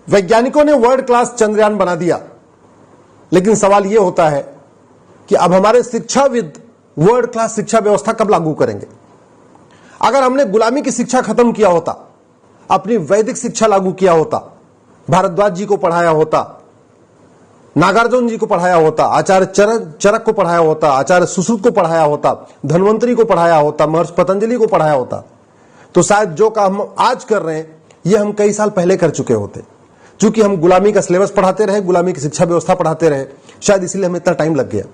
वैज्ञानिकों ने world class Chandrayaan बना दिया, लेकिन सवाल यह होता है कि अब हमारे शिक्षाविद वर्ल्ड क्लास शिक्षा व्यवस्था कब लागू करेंगे। अगर हमने गुलामी की शिक्षा खत्म किया होता, अपनी वैदिक शिक्षा लागू किया होता, भारद्वाज जी को पढ़ाया होता, नागार्जुन जी को पढ़ाया होता, आचार्य चरक को पढ़ाया होता, आचार्य सुश्रुत को पढ़ाया होता, धन्वंतरी को पढ़ाया होता, महर्षि पतंजलि को पढ़ाया होता, तो शायद जो काम हम आज कर रहे हैं यह हम कई साल पहले कर चुके होते। चूंकि हम गुलामी का सिलेबस पढ़ाते रहे, गुलामी की शिक्षा व्यवस्था पढ़ाते रहे, शायद इसलिए हमें इतना टाइम लग गया।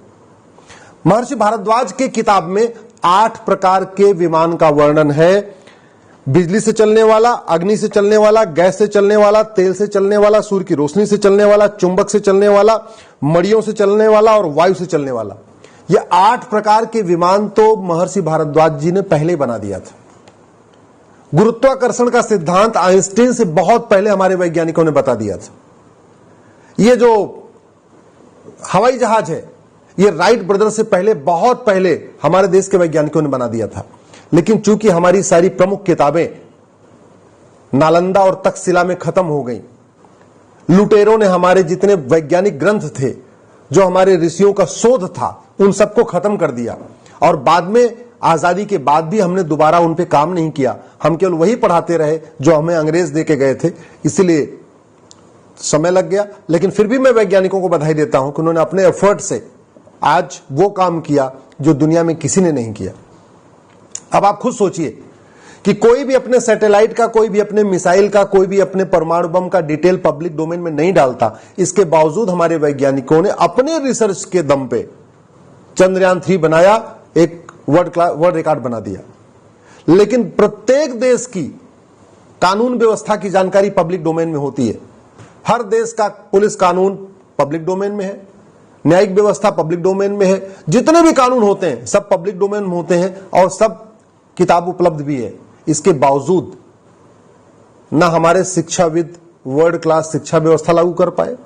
महर्षि भारद्वाज के किताब में 8 प्रकार के विमान का वर्णन है। बिजली से चलने वाला, अग्नि से चलने वाला, गैस से चलने वाला, तेल से चलने वाला, सूर्य की रोशनी से चलने वाला, चुंबक से चलने वाला, मड़ियों से चलने वाला और वायु से चलने वाला। ये 8 प्रकार के विमान तो महर्षि भारद्वाज जी ने पहले बना दिया था। गुरुत्वाकर्षण का सिद्धांत आइंस्टीन से बहुत पहले हमारे वैज्ञानिकों ने बता दिया था। ये जो हवाई जहाज है, ये राइट ब्रदर्स से पहले, बहुत पहले हमारे देश के वैज्ञानिकों ने बना दिया था। लेकिन चूंकि हमारी सारी प्रमुख किताबें नालंदा और तक्षशिला में खत्म हो गई, लुटेरों ने हमारे जितने वैज्ञानिक ग्रंथ थे, जो हमारे ऋषियों का शोध था, उन सबको खत्म कर दिया। और बाद में आजादी के बाद भी हमने दोबारा उन पे काम नहीं किया। हम केवल वही पढ़ाते रहे जो हमें अंग्रेज दे के गए थे, इसलिए समय लग गया। लेकिन फिर भी मैं वैज्ञानिकों को बधाई देता हूं कि उन्होंने अपने एफर्ट से आज वो काम किया जो दुनिया में किसी ने नहीं किया। अब आप खुद सोचिए कि कोई भी अपने सैटेलाइट का, कोई भी अपने मिसाइल का, कोई भी अपने परमाणु बम का डिटेल पब्लिक डोमेन में नहीं डालता। इसके बावजूद हमारे वैज्ञानिकों ने अपने रिसर्च के दम पे चंद्रयान 3 बनाया, एक वर्ल्ड रिकॉर्ड बना दिया। लेकिन प्रत्येक देश की कानून व्यवस्था की जानकारी पब्लिक डोमेन में होती है। हर देश का पुलिस कानून पब्लिक डोमेन में है, न्यायिक व्यवस्था पब्लिक डोमेन में है, जितने भी कानून होते हैं सब पब्लिक डोमेन में होते हैं और सब किताब उपलब्ध भी है। इसके बावजूद ना हमारे शिक्षाविद वर्ल्ड क्लास शिक्षा व्यवस्था लागू कर पाए।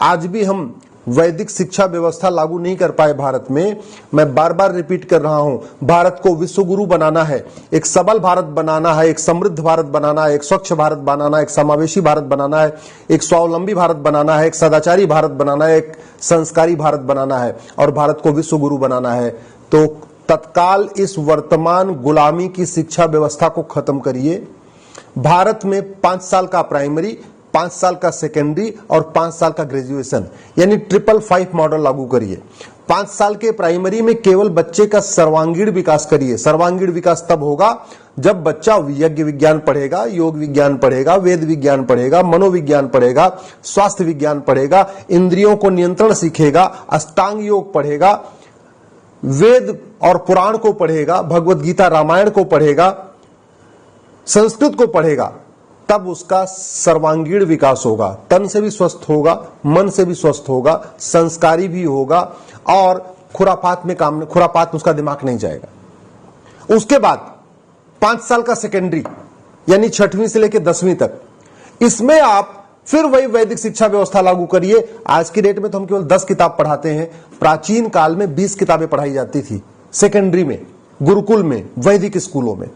आज भी हम वैदिक शिक्षा व्यवस्था लागू नहीं कर पाए भारत में। मैं बार बार रिपीट कर रहा हूं, भारत को विश्व गुरु बनाना है, एक सबल भारत बनाना है, एक समृद्ध भारत बनाना है, एक स्वच्छ भारत बनाना है, एक समावेशी भारत बनाना है, एक स्वावलंबी भारत बनाना है, एक सदाचारी भारत बनाना है, एक संस्कारी भारत बनाना है और भारत को विश्व गुरु बनाना है। तो तत्काल इस वर्तमान गुलामी की शिक्षा व्यवस्था को खत्म करिए। भारत में 5 साल का प्राइमरी, 5 साल का सेकेंडरी और 5 साल का ग्रेजुएशन यानी 555 मॉडल लागू करिए। 5 साल के प्राइमरी में केवल बच्चे का सर्वांगीण विकास करिए। सर्वांगीण विकास तब होगा जब बच्चा यज्ञ विज्ञान पढ़ेगा, योग विज्ञान पढ़ेगा, वेद विज्ञान पढ़ेगा, मनोविज्ञान पढ़ेगा, स्वास्थ्य विज्ञान पढ़ेगा, इंद्रियों को नियंत्रण सीखेगा, अष्टांग योग पढ़ेगा, वेद और पुराण को पढ़ेगा, भगवत गीता रामायण को पढ़ेगा, संस्कृत को पढ़ेगा, तब उसका सर्वांगीण विकास होगा। तन से भी स्वस्थ होगा, मन से भी स्वस्थ होगा, संस्कारी भी होगा और खुरापात में उसका दिमाग नहीं जाएगा। उसके बाद 5 साल का सेकेंडरी यानी 6वीं से लेकर 10वीं तक, इसमें आप फिर वही वैदिक शिक्षा व्यवस्था लागू करिए। आज की डेट में तो हम केवल 10 किताब पढ़ाते हैं। प्राचीन काल में 20 किताबें पढ़ाई जाती थी सेकेंडरी में, गुरुकुल में, वैदिक स्कूलों में।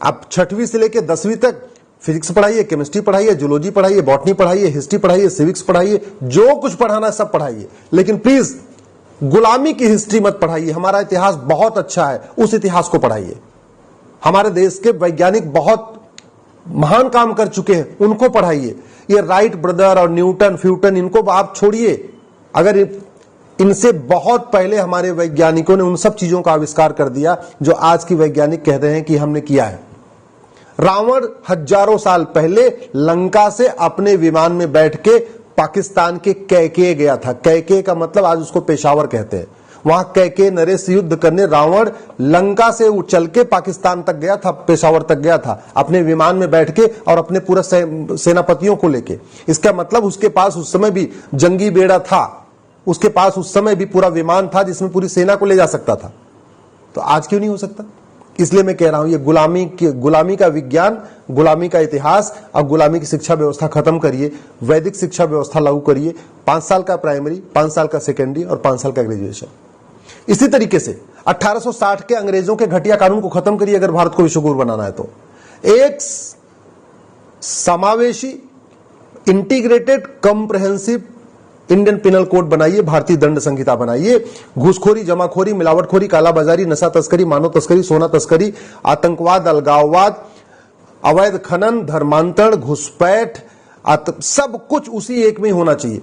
आप 6वीं से लेकर 10वीं तक फिजिक्स पढ़ाइए, केमिस्ट्री पढ़ाइए, जूलॉजी पढ़ाइए, बॉटनी पढ़ाइए, हिस्ट्री पढ़ाइए, सिविक्स पढ़ाइए, जो कुछ पढ़ाना है सब पढ़ाइए। लेकिन प्लीज गुलामी की हिस्ट्री मत पढ़ाइए। हमारा इतिहास बहुत अच्छा है, उस इतिहास को पढ़ाइए। हमारे देश के वैज्ञानिक बहुत महान काम कर चुके हैं, उनको पढ़ाइए। ये राइट ब्रदर और न्यूटन फ्यूटन इनको आप छोड़िए। अगर इनसे बहुत पहले हमारे वैज्ञानिकों ने उन सब चीजों का आविष्कार कर दिया जो आज की वैज्ञानिक कहते हैं कि हमने किया है। रावण हजारों साल पहले लंका से अपने विमान में बैठ के पाकिस्तान के कैके गया था। कैके का मतलब आज उसको पेशावर कहते हैं। वहां कैके नरेश से युद्ध करने रावण लंका से चल के पाकिस्तान तक गया था, पेशावर तक गया था अपने विमान में बैठ के और अपने पूरा सेनापतियों को लेके। इसका मतलब उसके पास उस समय भी जंगी बेड़ा था, उसके पास उस समय भी पूरा विमान था जिसमें पूरी सेना को ले जा सकता था। तो आज क्यों नहीं हो सकता? इसलिए मैं कह रहा हूं ये गुलामी का विज्ञान, गुलामी का इतिहास और गुलामी की शिक्षा व्यवस्था खत्म करिए। वैदिक शिक्षा व्यवस्था लागू करिए। 5 साल का प्राइमरी, 5 साल का सेकेंडरी और 5 साल का ग्रेजुएशन। इसी तरीके से 1860 के अंग्रेजों के घटिया कानून को खत्म करिए अगर भारत को विश्व गुरु बनाना है तो। एक समावेशी, integrated comprehensive Indian penal code बनाइए, भारतीय दंड संहिता बनाइए। घूसखोरी, जमाखोरी, मिलावटखोरी, कालाबाजारी, नशा तस्करी, मानव तस्करी, सोना तस्करी, आतंकवाद, अलगाववाद, अवैध खनन, धर्मांतरण, घुसपैठ, सब कुछ उसी एक में होना चाहिए।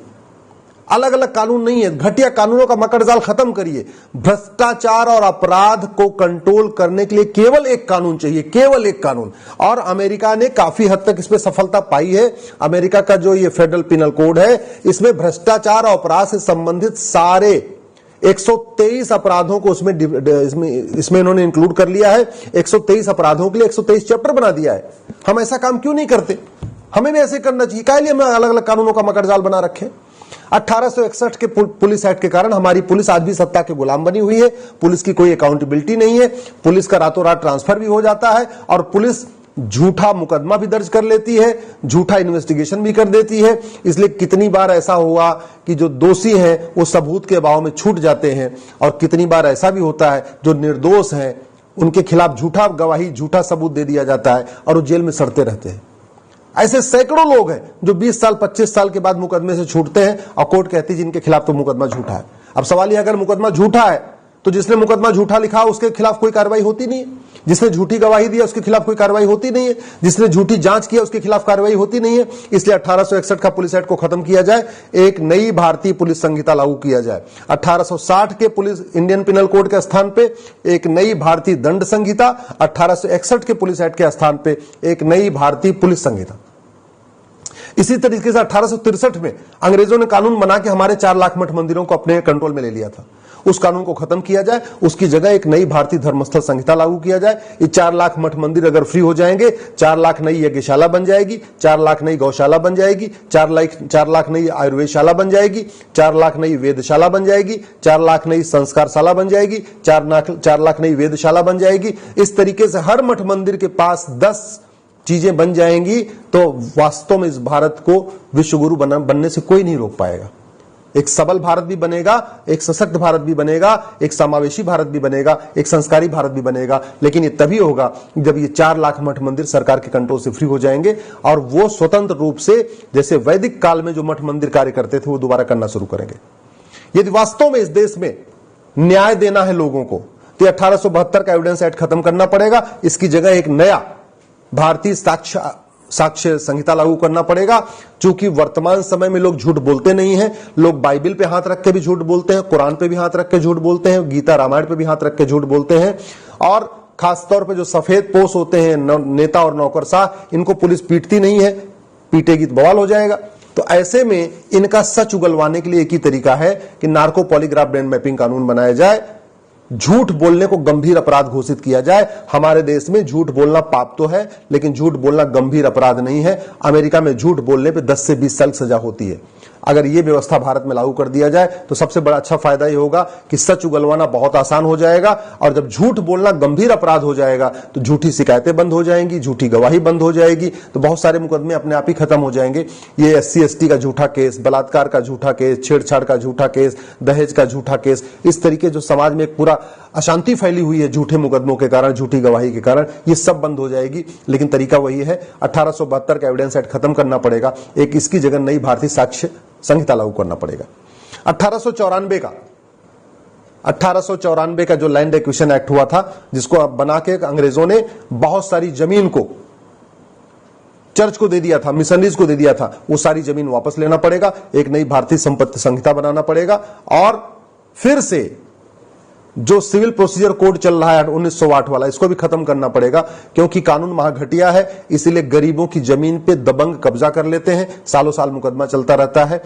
अलग अलग कानून नहीं है। घटिया कानूनों का मकड़जाल खत्म करिए। भ्रष्टाचार और अपराध को कंट्रोल करने के लिए केवल एक कानून चाहिए, केवल एक कानून। और अमेरिका ने काफी हद तक इसमें सफलता पाई है। अमेरिका का जो ये फेडरल पिनल कोड है, इसमें भ्रष्टाचार और अपराध से संबंधित सारे 123 अपराधों को इसमें इन्होंने इंक्लूड कर लिया है। 123 अपराधों के लिए 123 चैप्टर बना दिया है। हम ऐसा काम क्यों नहीं करते? हमें भी ऐसे करना चाहिए। काहे लिए हम अलग अलग कानूनों का मकड़जाल बना रखे? 1861 के पुलिस एक्ट के कारण हमारी पुलिस आज भी सत्ता के गुलाम बनी हुई है। पुलिस की कोई अकाउंटेबिलिटी नहीं है। पुलिस का रातों रात ट्रांसफर भी हो जाता है और पुलिस झूठा मुकदमा भी दर्ज कर लेती है, झूठा इन्वेस्टिगेशन भी कर देती है। इसलिए कितनी बार ऐसा हुआ कि जो दोषी हैं वो सबूत के अभाव में छूट जाते हैं, और कितनी बार ऐसा भी होता है जो निर्दोष हैं उनके खिलाफ झूठा गवाही, झूठा सबूत दे दिया जाता है और वो जेल में सड़ते रहते हैं। ऐसे सैकड़ों लोग हैं जो 20 साल 25 साल के बाद मुकदमे से छूटते हैं और कोर्ट कहती है जिनके खिलाफ तो मुकदमा झूठा है। अब सवाल यह, अगर मुकदमा झूठा है तो जिसने मुकदमा झूठा लिखा उसके खिलाफ कोई कार्रवाई होती नहीं है। जिसने झूठी गवाही दी उसके खिलाफ कोई कार्रवाई होती नहीं है। जिसने झूठी जांच किया उसके खिलाफ कार्रवाई होती नहीं है। इसलिए 1861 का पुलिस एक्ट को खत्म किया जाए, एक नई भारतीय पुलिस संहिता लागू किया जाए। 1860 के पुलिस इंडियन पिनल कोड के स्थान पे एक नई भारतीय दंड संहिता, 1861 के पुलिस एक्ट के स्थान पे एक नई भारतीय पुलिस संहिता। इसी तरीके से 1863 में अंग्रेजों ने कानून बना के हमारे 4 लाख मठ मंदिरों को अपने कंट्रोल में ले लिया था। उस कानून को खत्म किया जाए, उसकी जगह एक नई भारतीय धर्मस्थल संहिता लागू किया जाए। ये 4 लाख मठ मंदिर अगर फ्री हो जाएंगे, 4 लाख नई यज्ञशाला बन जाएगी, 4 लाख नई गौशाला बन जाएगी, 4 लाख नई आयुर्वेदशाला बन जाएगी, 4 लाख नई वेदशाला बन जाएगी, 4 लाख नई संस्कारशाला बन जाएगी, 4 लाख नई वेदशाला बन जाएगी। इस तरीके से हर मठ मंदिर के पास 10 चीजें बन जाएंगी तो वास्तव में इस भारत को विश्वगुरु बनने से कोई नहीं रोक पाएगा। एक सबल भारत भी बनेगा, एक सशक्त भारत भी बनेगा, एक समावेशी भारत भी बनेगा, एक संस्कारी भारत भी बनेगा। लेकिन ये तभी होगा जब ये 4 लाख मठ मंदिर सरकार के कंट्रोल से फ्री हो जाएंगे और वो स्वतंत्र रूप से, जैसे वैदिक काल में जो मठ मंदिर कार्य करते थे, वो दोबारा करना शुरू करेंगे। यदि वास्तव में इस देश में न्याय देना है लोगों को, तो 1872 का एविडेंस एक्ट खत्म करना पड़ेगा। इसकी जगह एक नया भारतीय साक्ष्य संहिता लागू करना पड़ेगा। क्योंकि वर्तमान समय में लोग झूठ बोलते नहीं हैं। लोग बाइबल पे हाथ रख के भी झूठ बोलते हैं, कुरान पे भी हाथ रख के झूठ बोलते हैं, गीता रामायण पे भी हाथ रख के झूठ बोलते हैं। और खासतौर पे जो सफेद पोश होते हैं नेता और नौकरशाह, इनको पुलिस पीटती नहीं है, पीटेगी तो बवाल हो जाएगा। तो ऐसे में इनका सच उगलवाने के लिए एक ही तरीका है कि नार्को पॉलीग्राफ ब्रेन मैपिंग कानून बनाया जाए, झूठ बोलने को गंभीर अपराध घोषित किया जाए। हमारे देश में झूठ बोलना पाप तो है, लेकिन झूठ बोलना गंभीर अपराध नहीं है। अमेरिका में झूठ बोलने पे 10 से 20 साल सजा होती है। अगर ये व्यवस्था भारत में लागू कर दिया जाए तो सबसे बड़ा अच्छा फायदा ये होगा कि सच उगलवाना बहुत आसान हो जाएगा। और जब झूठ बोलना गंभीर अपराध हो जाएगा तो झूठी शिकायतें बंद हो जाएंगी, झूठी गवाही बंद हो जाएगी, तो बहुत सारे मुकदमे अपने आप ही खत्म हो जाएंगे। ये SC ST का झूठा केस, बलात्कार का झूठा केस, छेड़छाड़ का झूठा केस, दहेज का झूठा केस, इस तरीके जो समाज में एक पूरा अशांति फैली हुई है झूठे मुकदमों के कारण, झूठी गवाही के कारण, ये सब बंद हो जाएगी। लेकिन तरीका वही है, 1872 का एविडेंस एक्ट खत्म करना पड़ेगा, एक इसकी जगह नई भारतीय साक्ष्य संहिता लागू करना पड़ेगा। 1894 का जो लैंड एक्विजिशन एक्ट हुआ था, जिसको बना के अंग्रेजों ने बहुत सारी जमीन को चर्च को दे दिया था, मिशनरीज को दे दिया था, वो सारी जमीन वापस लेना पड़ेगा। एक नई भारतीय संपत्ति संहिता बनाना पड़ेगा और फिर से जो सिविल प्रोसीजर कोड चल रहा है 1908 वाला, इसको भी खत्म करना पड़ेगा। क्योंकि कानून महाघटिया है, इसीलिए गरीबों की जमीन पे दबंग कब्जा कर लेते हैं, सालों साल मुकदमा चलता रहता है।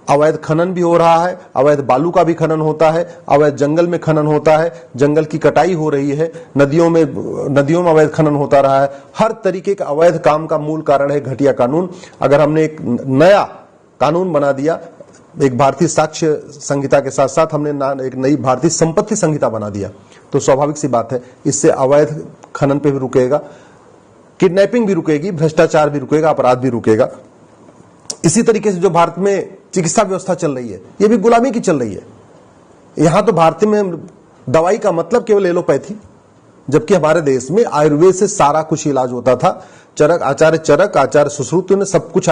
अवैध खनन भी हो रहा है, अवैध बालू का भी खनन होता है, अवैध जंगल में खनन होता है, जंगल की कटाई हो रही है, नदियों में अवैध खनन होता रहा है। हर तरीके का अवैध काम का मूल कारण है घटिया कानून। अगर हमने एक नया कानून बना दिया, एक भारतीय साक्ष्य संहिता के साथ साथ हमने एक नई भारतीय संपत्ति संहिता बना दिया, तो स्वाभाविक सी बात है इससे अवैध खनन पे भी रुकेगा, किडनैपिंग भी रुकेगी, भ्रष्टाचार भी रुकेगा, अपराध भी रुकेगा। इसी तरीके से जो भारत में चिकित्सा व्यवस्था चल रही है, ये भी गुलामी की चल रही है। यहां तो भारत में दवाई का मतलब केवल एलोपैथी, जबकि हमारे देश में आयुर्वेद से सारा कुछ इलाज होता था। आचार्य चरक, आचार्य सुश्रुत ने सब कुछ